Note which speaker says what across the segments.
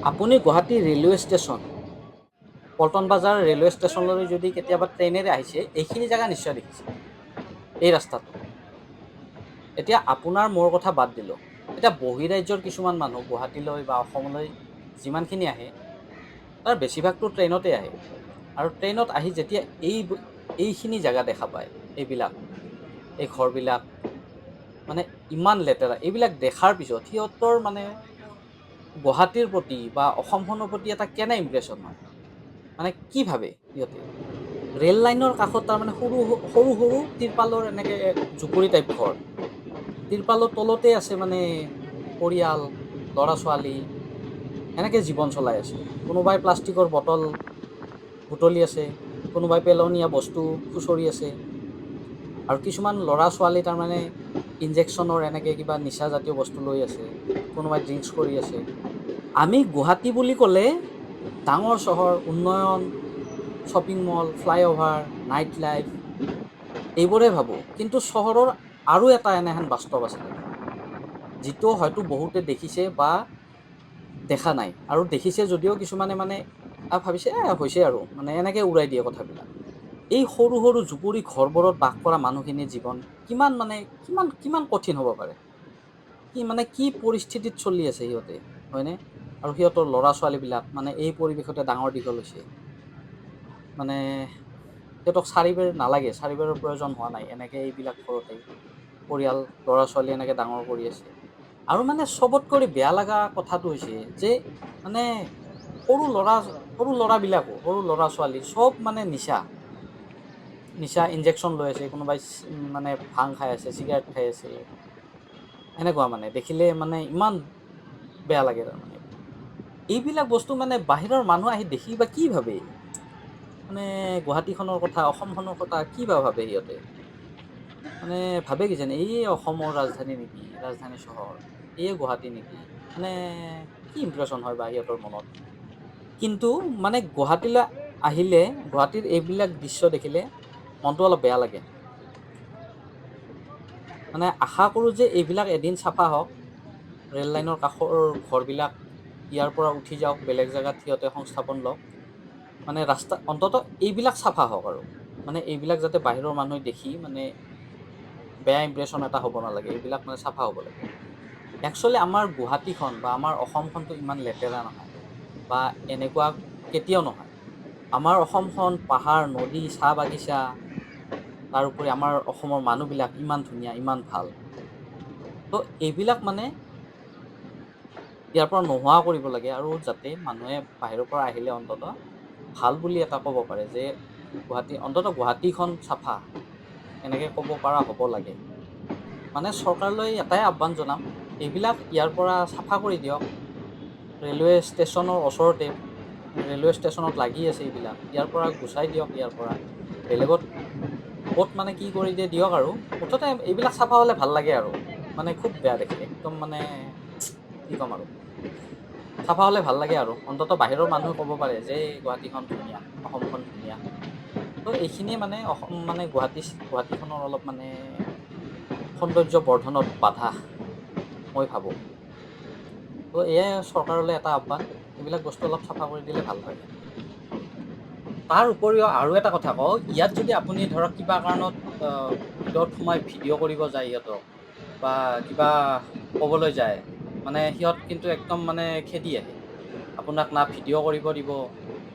Speaker 1: আপুনি Guwahati railway station, Paltan বজাৰ railway ষ্টেচনলৈ যদি কেতিয়াবা ট্ৰেইনেৰে আহিছে, এইখিনি জেগা নিশ্চয় দেখিছে, এই ৰাস্তাটো। এতিয়া আপোনাৰ মোৰ কথা বাদ দিলোঁ। এতিয়া বহিৰাজ্যৰ কিছুমান মানুহ গুৱাহাটীলৈ বা অসমলৈ যিমানখিনি আহে, তাৰ বেছিভাগটো ট্ৰেইনতে আহে। আৰু ট্ৰেইনত আহি যেতিয়া এইখিনি জেগা দেখা পায়, এই ঘৰবিলাক, মানে ইমান লেতেৰা, এইবিলাক দেখাৰ পিছত সিহঁতৰ মানে গুৱাহাটীৰ প্ৰতি বা অসমখনৰ প্ৰতি এটা কেনে ইমপ্ৰেশ্যন হয়, মানে কি ভাবে সিহঁতে। ৰেল লাইনৰ কাষত তাৰমানে সৰু সৰু সৰু তিৰপালৰ এনেকে জুপুৰি টাইপ ঘৰ, তিৰপালৰ তলতে আছে মানে পৰিয়াল, ল'ৰা ছোৱালী, এনেকে জীৱন চলাই আছে। কোনোবাই প্লাষ্টিকৰ বটল বুটলি আছে, কোনোবাই পেলনীয়া বস্তু খুচৰি আছে, আৰু কিছুমান ল'ৰা ছোৱালী তাৰমানে ইনজেকশ্যনৰ এনেকে কিবা নিচা জাতীয় বস্তু লৈ আছে, কোনোবাই ড্ৰিংকছ কৰি আছে। আমি গুৱাহাটী বুলি ক'লে ডাঙৰ চহৰ, উন্নয়ন, shopping mall, flyover, night life, এইবোৰে ভাবোঁ। কিন্তু চহৰৰ আৰু এটা এনেহেন বাস্তৱ আছে তাতে, যিটো হয়তো বহুতে দেখিছে বা দেখা নাই, আৰু দেখিছে যদিও কিছুমানে মানে ভাবিছে হৈছে আৰু মানে এনেকে উৰাই দিয়ে কথাবিলাক। এই সৰু সৰু জুপুৰি ঘৰবোৰত বাস কৰা মানুহখিনিৰ জীৱন কিমান মানে কিমান কিমান কঠিন হ'ব পাৰে, কি মানে কি পৰিস্থিতিত চলি আছে সিহঁতে, হয়নে? আৰু সিহঁতৰ ল'ৰা ছোৱালীবিলাক মানে এই পৰিৱেশতে ডাঙৰ দীঘল হৈছে। মানে সিহঁতক চাৰিবেৰ নালাগে, চাৰিবেৰৰ প্ৰয়োজন হোৱা নাই, এনেকে এইবিলাক ঘৰতে পৰিয়াল, ল'ৰা ছোৱালী এনেকে ডাঙৰ কৰি আছে। আৰু মানে চবত কৰি বেয়া লগা কথাটো হৈছে যে মানে সৰু ল'ৰাবিলাকো, সৰু ল'ৰা ছোৱালী চব মানে নিচা ইনজেকশ্যন লৈ আছে, কোনোবাই মানে ভাং খাই আছে, চিগাৰেট খাই আছে, এনেকুৱা মানে দেখিলে মানে ইমান বেয়া লাগে তাৰমানে। এইবিলাক বস্তু মানে বাহিৰৰ মানুহ আহি দেখি বা কি ভাবে, মানে গুৱাহাটীখনৰ কথা, অসমখনৰ কথা কি বা ভাবে সিহঁতে। মানে ভাবে কিজানি এই অসমৰ ৰাজধানী নেকি, ৰাজধানী চহৰ, এই গুৱাহাটী নেকি, মানে কি ইমপ্ৰেশ্যন হয় বা সিহঁতৰ মনত। কিন্তু মানে গুৱাহাটীলৈ আহিলে, গুৱাহাটীৰ এইবিলাক দৃশ্য দেখিলে মনটো অলপ বেয়া লাগে। মানে আশা কৰোঁ যে এইবিলাক এদিন চাফা হওক, ৰে'ল লাইনৰ কাষৰ ঘৰবিলাক ইয়াৰ পৰা উঠি যাওক, বেলেগ জেগাত সিহঁতে সংস্থাপন লওক, মানে ৰাস্তা অন্ততঃ এইবিলাক চাফা হওক। আৰু মানে এইবিলাক যাতে বাহিৰৰ মানুহে দেখি মানে বেয়া ইমপ্ৰেশ্যন এটা হ'ব নালাগে, এইবিলাক মানে চাফা হ'ব লাগে। একচুৱেলি আমাৰ গুৱাহাটীখন বা আমাৰ অসমখনটো ইমান লেতেৰা নহয়, বা এনেকুৱা কেতিয়াও নহয়। আমাৰ অসমখন পাহাৰ, নদী, চাহ বাগিচা, তাৰোপৰি আমাৰ অসমৰ মানুহবিলাক ইমান ধুনীয়া, ইমান ভাল। তো এইবিলাক মানে ইয়াৰ পৰা নোহোৱা কৰিব লাগে, আৰু যাতে মানুহে বাহিৰৰ পৰা আহিলে অন্ততঃ ভাল বুলি এটা ক'ব পাৰে যে অন্ততঃ গুৱাহাটীখন চাফা, এনেকে ক'ব পৰা হ'ব লাগে। মানে চৰকাৰলৈ এটাই আহ্বান জনাম, এইবিলাক ইয়াৰ পৰা চাফা কৰি দিয়ক। ৰেলৱে ষ্টেচনৰ ওচৰতে, ৰেলৱে ষ্টেচনত লাগি আছে এইবিলাক, ইয়াৰ পৰা গুচাই দিয়ক, ইয়াৰ পৰা বেলেগত ক'ত মানে কি কৰি দিয়ে দিয়ক। আৰু মুঠতে এইবিলাক চাফা হ'লে ভাল লাগে আৰু, মানে খুব বেয়া দেখে একদম, মানে কি ক'ম আৰু, চাফা হ'লে ভাল লাগে। আৰু অন্ততঃ বাহিৰৰ মানুহে ক'ব পাৰে যে গুৱাহাটীখন ধুনীয়া, অসমখন ধুনীয়া। তো এইখিনিয়ে মানে অসম মানে গুৱাহাটীখনৰ অলপ মানে সৌন্দৰ্য বৰ্ধনত বাধা, মই ভাবোঁ। তো এয়াই চৰকাৰলৈ এটা আহ্বান, এইবিলাক বস্তু অলপ চাফা কৰি দিলে ভাল হয়। তাৰ উপৰিও আৰু এটা কথা কওঁ, ইয়াত যদি আপুনি ধৰক কিবা কাৰণত ভিতৰত সোমাই ভিডিঅ' কৰিব যায় সিহঁতক, বা কিবা ক'বলৈ যায়, মানে সিহঁত কিন্তু একদম মানে খেদি আহে। আপোনাক না ভিডিঅ' কৰিব দিব,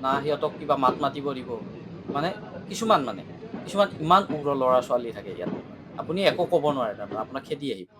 Speaker 1: না সিহঁতক কিবা মাত মাতিব দিব। মানে কিছুমান ইমান উগ্ৰ ল'ৰা ছোৱালী থাকে ইয়াতে, আপুনি একো ক'ব নোৱাৰে, তাৰমানে আপোনাক খেদি আহিব।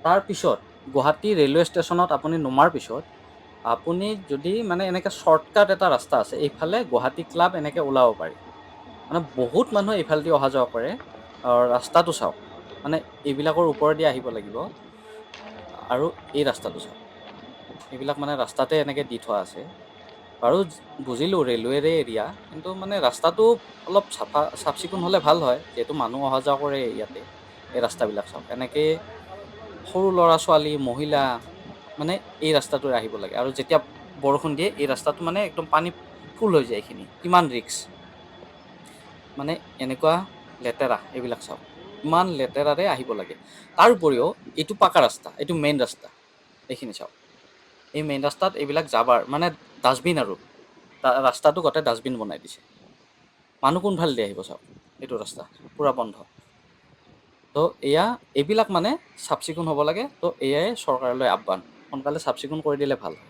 Speaker 1: তাৰপিছত গুৱাহাটী ৰেলৱে ষ্টেচনত আপুনি নমাৰ পিছত আপুনি যদি মানে এনেকৈ শ্বৰ্টকাট এটা ৰাস্তা আছে, এইফালে গুৱাহাটী ক্লাব এনেকৈ ওলাব পাৰি। মানে বহুত মানুহে এইফালেদি অহা যোৱা কৰে। ৰাস্তাটো চাওক, মানে এইবিলাকৰ ওপৰেদি আহিব লাগিব। আৰু এই ৰাস্তাটো চাওক, এইবিলাক মানে ৰাস্তাতে এনেকৈ দি থোৱা আছে। বাৰু বুজিলোঁ ৰেলৱেৰে এৰিয়া, কিন্তু মানে ৰাস্তাটো অলপ চাফ চিকুণ হ'লে ভাল হয়, যিহেতু মানুহ অহা যোৱা কৰে ইয়াতে। এই ৰাস্তাবিলাক চাওক, এনেকৈ সৰু ল'ৰা ছোৱালী, মহিলা মানে এই ৰাস্তাটোৰে আহিব লাগে। আৰু যেতিয়া বৰষুণ দিয়ে এই ৰাস্তাটো মানে একদম পানী ফুল হৈ যায়। এইখিনি কিমান ৰিক্স, মানে এনেকুৱা লেতেৰা, এইবিলাক চাওক ইমান লেতেৰাৰে আহিব লাগে। তাৰ উপৰিও এইটো পাকা ৰাস্তা, এইটো মেইন ৰাস্তা। এইখিনি চাওক, এই মেইন ৰাস্তাত এইবিলাক জাবাৰ মানে ডাষ্টবিন, আৰু ৰাস্তাটো গোটেই ডাষ্টবিন বনাই দিছে। মানুহ কোনফালেদি আহিব চাওক, এইটো ৰাস্তা পুৰা বন্ধ। তো এয়া এইবিলাক মানে চাফ চিকুণ হ'ব লাগে। তো এয়াই চৰকাৰলৈ আহ্বান, সোনকালে চাফ চিকুণ কৰি দিলে ভাল হয়।